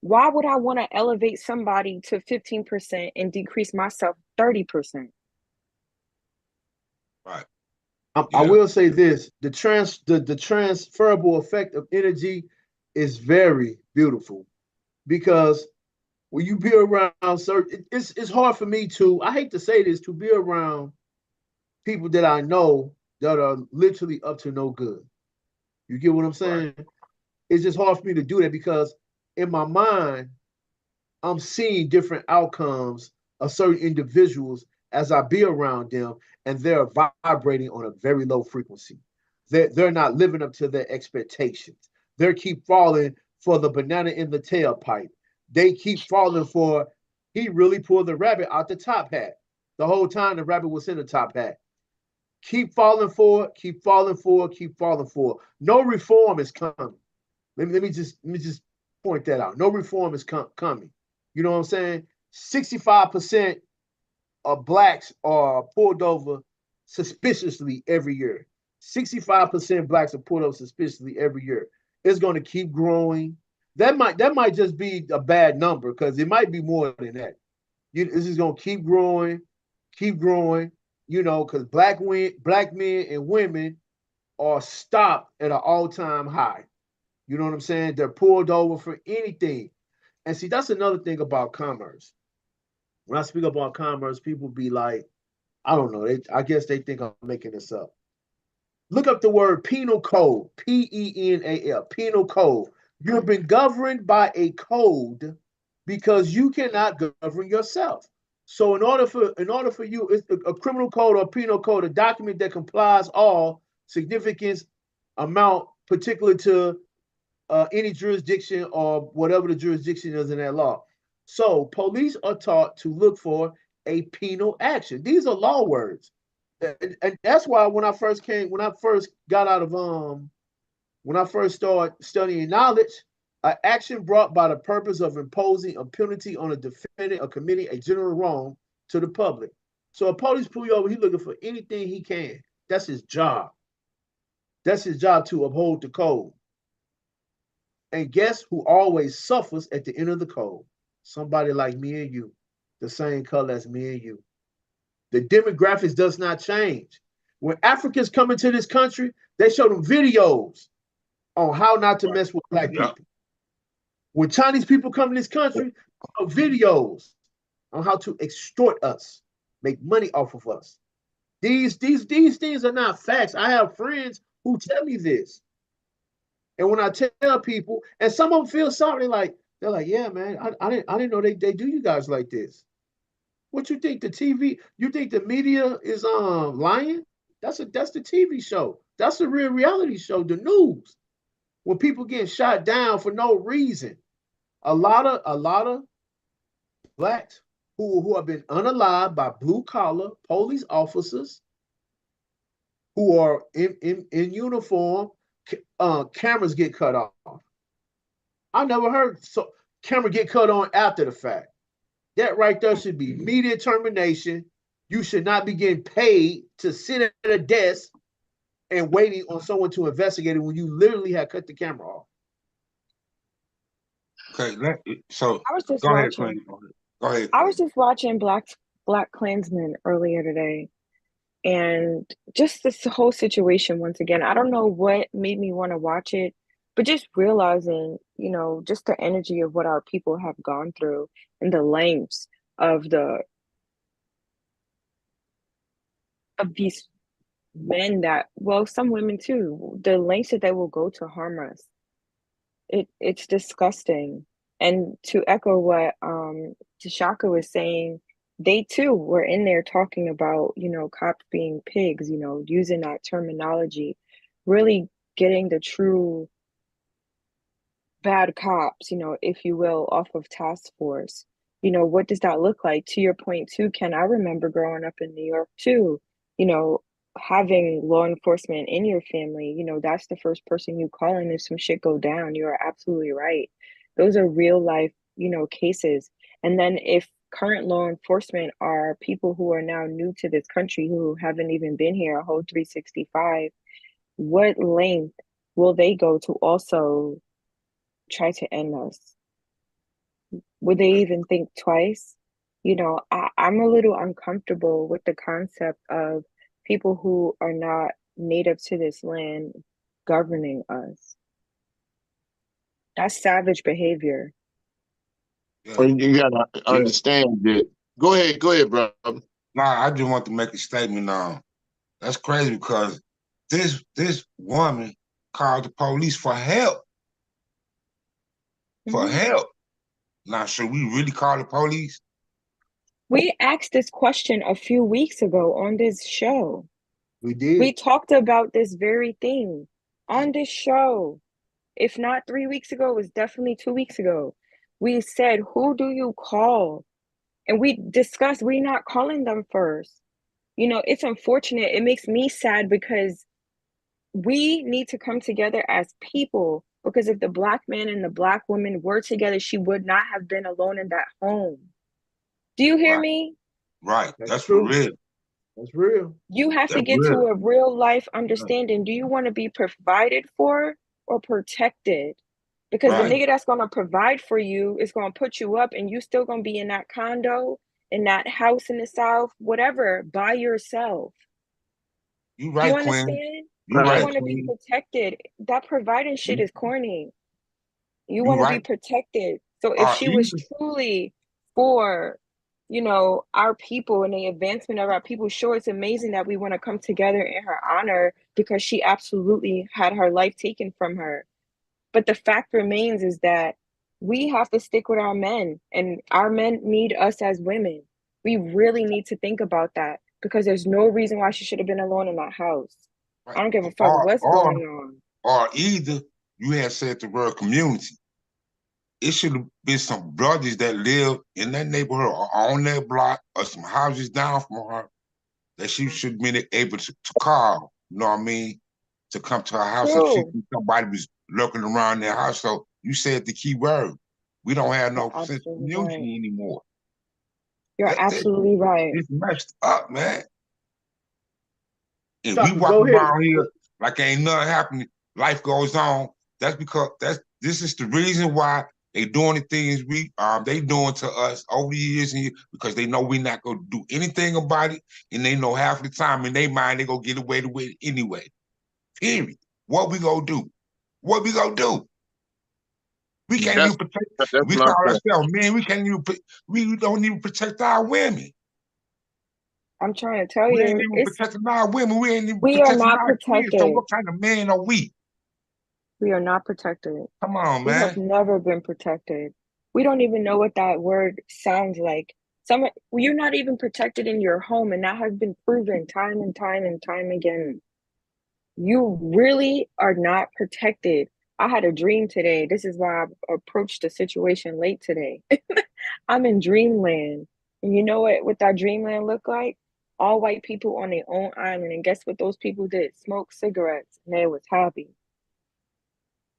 Why would I want to elevate somebody to 15% and decrease myself 30%? right. I Yeah, will say this: the transferable effect of energy is very beautiful because when you be around certain, it's hard for me to. I hate to say this, to be around people that I know that are literally up to no good. You get what I'm right. saying? It's just hard for me to do that because in my mind, I'm seeing different outcomes of certain individuals as I be around them, and they're vibrating on a very low frequency. They're not living up to their expectations. They keep falling for the banana in the tailpipe. They keep falling for, he really pulled the rabbit out the top hat. The whole time the rabbit was in the top hat. Keep falling for it, keep falling for it, keep falling for it. No reform is coming. Let me just point that out. No reform is coming. You know what I'm saying? 65% of blacks are pulled over suspiciously every year. 65% blacks are pulled over suspiciously every year. It's going to keep growing. That might just be a bad number because it might be more than that. This is going to keep growing. Because black men and women are stopped at an all-time high. You know what I'm saying? They're pulled over for anything. And see, that's another thing about commerce. When I speak about commerce, people be like, I don't know. I guess they think I'm making this up. Look up the word penal code, Penal, penal code. You've been governed by a code because you cannot govern yourself. So in order for you, it's a criminal code or penal code, a document that complies all significance amount particular to any jurisdiction or whatever the jurisdiction is in that law. So police are taught to look for a penal action. These are law words, and that's why when I first got out of when I first started studying knowledge, an action brought by the purpose of imposing a penalty on a defendant or committing a general wrong to the public. So a police pull you over, he's looking for anything he can. That's his job. That's his job to uphold the code. And guess who always suffers at the end of the code? Somebody like me and you, the same color as me and you. The demographics does not change. When Africans come into this country, they show them videos on how not to Right. mess with black Yeah, people. When Chinese people come in this country, videos on how to extort us, make money off of us. These things are not facts. I have friends who tell me this. And when I tell people, and some of them feel sorry, they're like, yeah, man, I didn't know they do you guys like this. What you think the TV? You think the media is lying? That's the TV show. That's the real reality show. The news. When people get shot down for no reason, a lot of blacks who have been unalived by blue collar police officers who are in uniform, cameras get cut off. I never heard so camera get cut on after the fact. That right there should be immediate termination. You should not be getting paid to sit at a desk and waiting on someone to investigate it when you literally have cut the camera off. Okay, so I was just go ahead, watching. Queen. Go ahead, I Queen. was just watching Black Klansman earlier today, and just this whole situation once again. I don't know what made me want to watch it, but just realizing, just the energy of what our people have gone through and the lengths of these men that, well, some women too, the lengths that they will go to harm us. It's disgusting. And to echo what Tashaka was saying, they too were in there talking about, cops being pigs, using that terminology, really getting the true bad cops, if you will, off of task force. What does that look like? To your point too, Ken, I remember growing up in New York too, you know, having law enforcement in your family, that's the first person you call in if some shit go down. You are absolutely right. Those are real life, cases. And then if current law enforcement are people who are now new to this country who haven't even been here a whole 365, what length will they go to also try to end us? Would they even think twice? I'm a little uncomfortable with the concept of people who are not native to this land governing us. That's savage behavior. Yeah. Well, you gotta understand that. Go ahead, brother. Nah, I just want to make a statement now. That's crazy because this woman called the police for help. For help. Now, should we really call the police? We asked this question a few weeks ago on this show. We did. We talked about this very thing on this show. If not 3 weeks ago, it was definitely 2 weeks ago. We said, who do you call? And we discussed, we're not calling them first. It's unfortunate. It makes me sad because we need to come together as people, because if the Black man and the Black woman were together, she would not have been alone in that home. Do you hear me? Right. That's true. for real. That's real. You have to get to a real life understanding. Do you want to be provided for or protected? Because the nigga that's going to provide for you is going to put you up and you still going to be in that condo, in that house in the South, whatever, by yourself. You right, Do you Queen. understand? You You right, want to be Queen. protected. That providing shit is corny. You want to be protected. So if she was truly for, our people and the advancement of our people, sure, it's amazing that we want to come together in her honor because she absolutely had her life taken from her. But the fact remains is that we have to stick with our men, and our men need us as women. We really need to think about that because there's no reason why she should have been alone in that house. I don't give a fuck what's going on. Or either you had said the word community. It should have been some brothers that live in that neighborhood or on that block or some houses down from her that she should have been able to call, you know what I mean, to come to her house if somebody was lurking around their house. So you said the key word. We don't have no sense of community anymore. You're absolutely right. It's messed up, man. And we Go walk ahead. around here like ain't nothing happening. Life goes on. That's because this is the reason why they doing the things they doing to us over the years and because they know we're not gonna do anything about it, and they know half the time in their mind they gonna get away with it anyway. Period. What we gonna do? What we gonna do? We can't even protect. We call ourselves men. We can't even. We don't even protect our women. I'm trying to tell We ain't you, even protecting our women. We ain't even we are protecting not our kids. So protected. what kind of men are we? We are not protected. Come on, We have man. never been protected. We don't even know what that word sounds like. You're not even protected in your home, and that has been proven time and time and time again. You really are not protected. I had a dream today. This is why I approached the situation late today. I'm in dreamland. And you know what that dreamland looked like? All white people on their own island. And guess what those people did? Smoke cigarettes. And they was happy.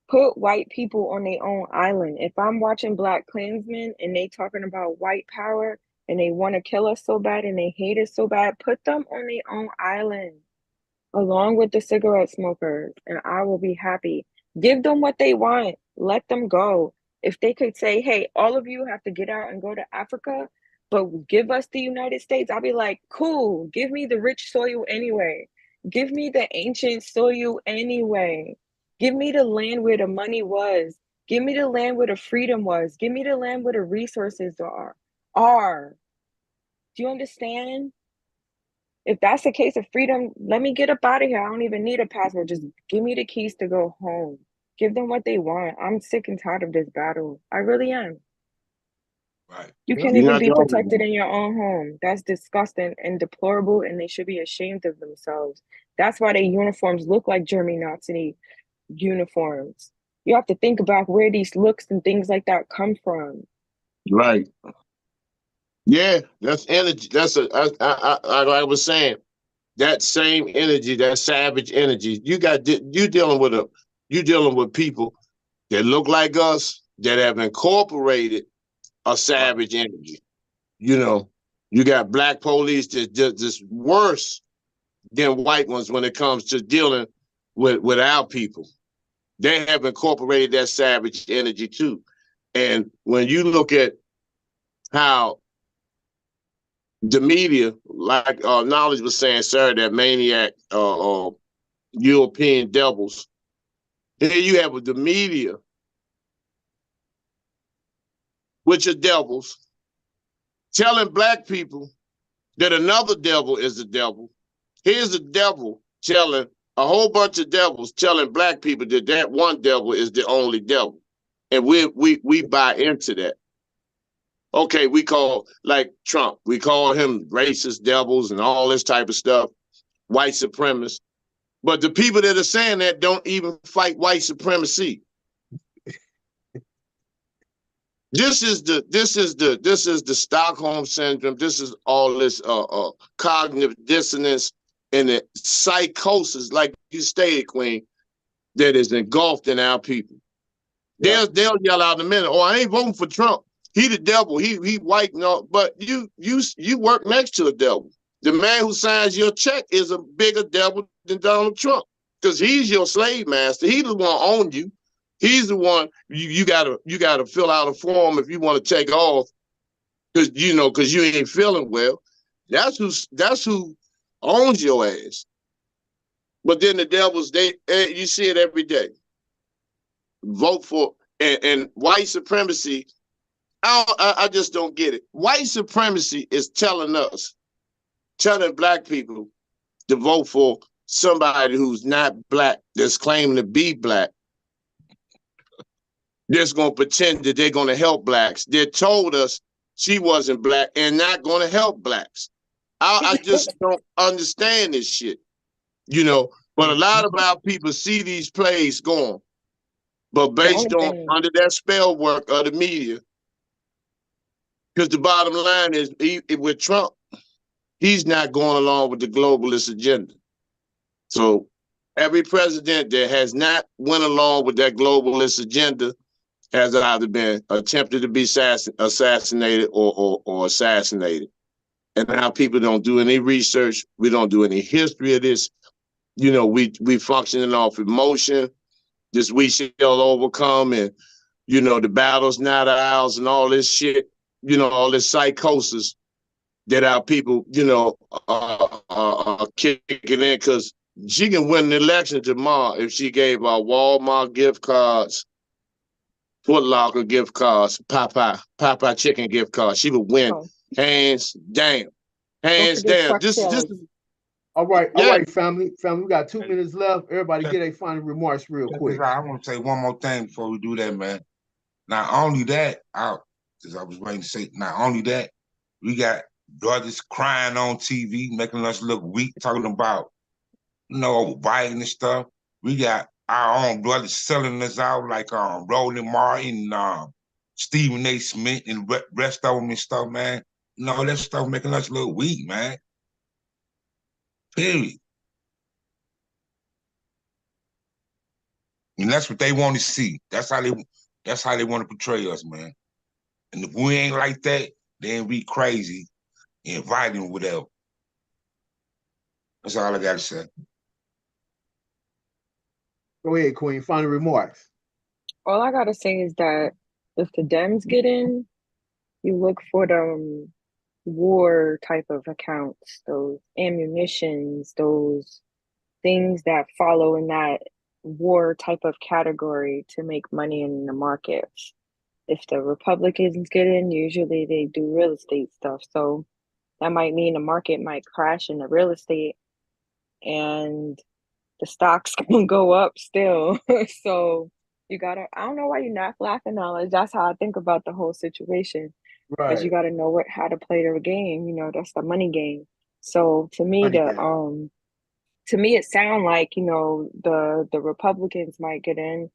Put white people on their own island. If I'm watching Black Klansmen and they talking about white power and they want to kill us so bad and they hate us so bad, put them on their own island along with the cigarette smokers, and I will be happy. Give them what they want. Let them go. If they could say, hey, all of you have to get out and go to Africa, but give us the United States, I'll be like, cool, give me the rich soil anyway. Give me the ancient soil anyway. Give me the land where the money was. Give me the land where the freedom was. Give me the land where the resources are. Do you understand? If that's the case of freedom, let me get up out of here. I don't even need a passport. Just give me the keys to go home. Give them what they want. I'm sick and tired of this battle. I really am. Right. You Yep. can't You're even not be the only protected one. in your own home. That's disgusting and deplorable, and they should be ashamed of themselves. That's why their uniforms look like German Nazi uniforms. You have to think about where these looks and things like that come from. Right. Yeah, that's energy. That's like I was saying, that same energy, that savage energy. You dealing with people that look like us that have incorporated a Right. savage energy. You know, you got black police that just worse than white ones when it comes to dealing with our people. They have incorporated that savage energy too. And when you look at how the media, like Knowledge was saying, sir, that maniac European devils. Here you have the media, which are devils, telling black people that another devil is the devil. Here's a devil telling a whole bunch of devils telling black people that that one devil is the only devil, and we buy into that. Okay, we call like Trump, we call him racist devils and all this type of stuff, white supremacists. But the people that are saying that don't even fight white supremacy. This is the Stockholm syndrome. This is all this cognitive dissonance and the psychosis, like you stated, Queen, that is engulfed in our people. Yeah. They'll yell out in a minute, "Oh, I ain't voting for Trump. He the devil. He white." No, but you work next to the devil. The man who signs your check is a bigger devil than Donald Trump because he's your slave master. He's the one on you. He's the one you gotta fill out a form if you want to take off because you ain't feeling well. That's who owns your ass. But then the devils, you see it every day. Vote for and white supremacy. I just don't get it. White supremacy is telling black people to vote for somebody who's not black, that's claiming to be black, that's going to pretend that they're going to help blacks. They told us she wasn't black and not going to help blacks. I just don't understand this shit, you know. But a lot of our people see these plays going, but The based only on thing, under that spell work of the media, because the bottom line is with Trump, he's not going along with the globalist agenda. So every president that has not went along with that globalist agenda has either been attempted to be assassinated or assassinated. And now people don't do any research. We don't do any history of this. You know, we functioning off emotion. This we shall overcome, and the battle's not ours, and all this shit. All this psychosis that our people, are kicking in because she can win an election tomorrow if she gave out Walmart gift cards, Foot Locker gift cards, Popeye chicken gift cards. She would win oh, hands down. hands forget down. truck This sales. is All right, yeah. family. Family, we got 2 Hey, minutes left. Everybody check, get a final remarks real check this quick. out. I want to say one more thing before we do that, man. Not only that, because I was waiting to say, not only that, we got brothers crying on TV, making us look weak, talking about, biting and stuff. We got our own brothers selling us out, like Roland Martin, Stephen A. Smith, and rest of them and stuff, man. That stuff making us look weak, man. Period. And that's what they want to see. That's how they want to portray us, man. And if we ain't like that, then we crazy, inviting whatever. That's all I gotta say. Go ahead, Queen. Final remarks. All I gotta say is that if the Dems get in, you look for them war type of accounts, those ammunitions, those things that follow in that war type of category to make money in the markets. If the Republicans get in, usually they do real estate stuff. So that might mean the market might crash in the real estate and the stocks can go up still. So I don't know why you're not laughing, knowledge. That's how I think about the whole situation. Because you Right. gotta know how to play the game, that's the money game. So Money game. to me it sounds like, the Republicans might get in.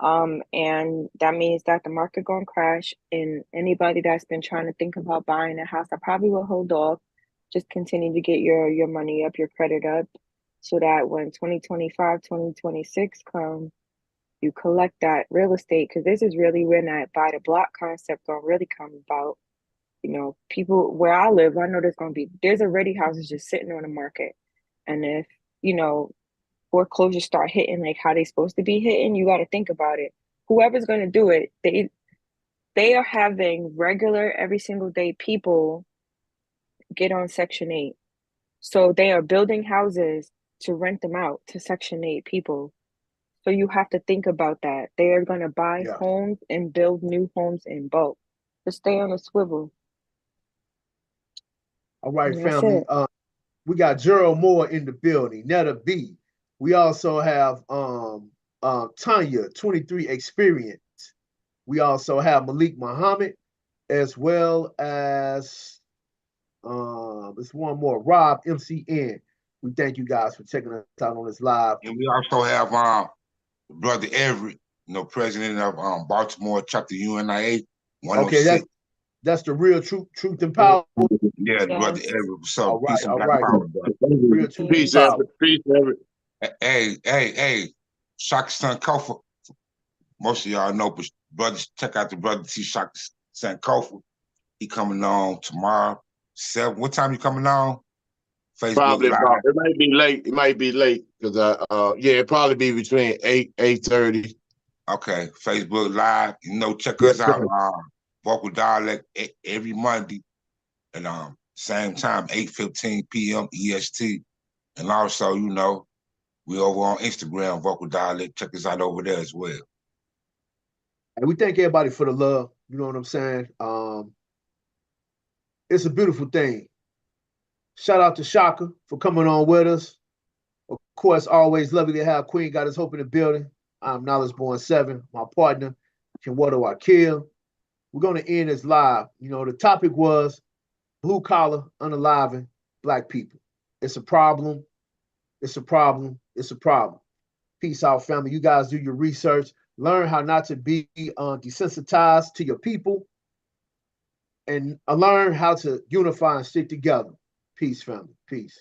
And that means that the market gonna crash, and anybody that's been trying to think about buying a house, I probably will hold off. Just continue to get your money up, your credit up, so that when 2025, 2026 come, you collect that real estate. Because this is really when that buy the block concept gonna really come about. People where I live, I know there's already houses just sitting on the market. And if, you know, foreclosures start hitting like how they supposed to be hitting, you got to think about it. Whoever's going to do it, they are having regular every single day people get on Section 8. So they are building houses to rent them out to Section 8 people. So you have to think about that. They are going to buy Yeah. homes and build new homes in bulk. Just stay on the swivel. All right, And that's family. it. We got Gerald Moore in the building, Netta B. We also have Tanya, 23 Experience. We also have Malik Muhammad, as well as there's one more, Rob MCN. We thank you guys for checking us out on this live. And we also have Brother Everett, president of Baltimore chapter UNIA 106. Okay, that's the real truth and power. Yeah, Brother Yes. Everett. What's up? All right, Peace and all black right. power, brother. Real truth and Peace, power. Everett. Peace, Everett. Hey, Shaka Sankofa. Most of y'all know, but brothers, check out the brother T Shaka Sankofa. He coming on tomorrow. 7. What time you coming on? Facebook Probably Live. about. It might be late. It might be late because it probably be between 8:30. Okay, Facebook Live. Check us out. Vokal Dialect every Monday, and same time 8:15 p.m. EST. And also, we over on Instagram, Vokal Dialect. Check us out over there as well. And we thank everybody for the love. You know what I'm saying? It's a beautiful thing. Shout out to Shaka for coming on with us. Of course, always lovely to have Queen Got His Hope in the building. I'm Knowledge Born 7, my partner, Can What Do I Kill? We're going to end this live. The topic was blue collar, unaliving Black people. It's a problem. It's a problem. It's a problem. Peace out, family. You guys do your research. Learn how not to be desensitized to your people, and learn how to unify and stick together. Peace, family. Peace.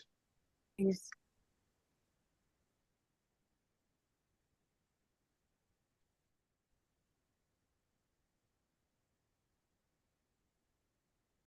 Peace.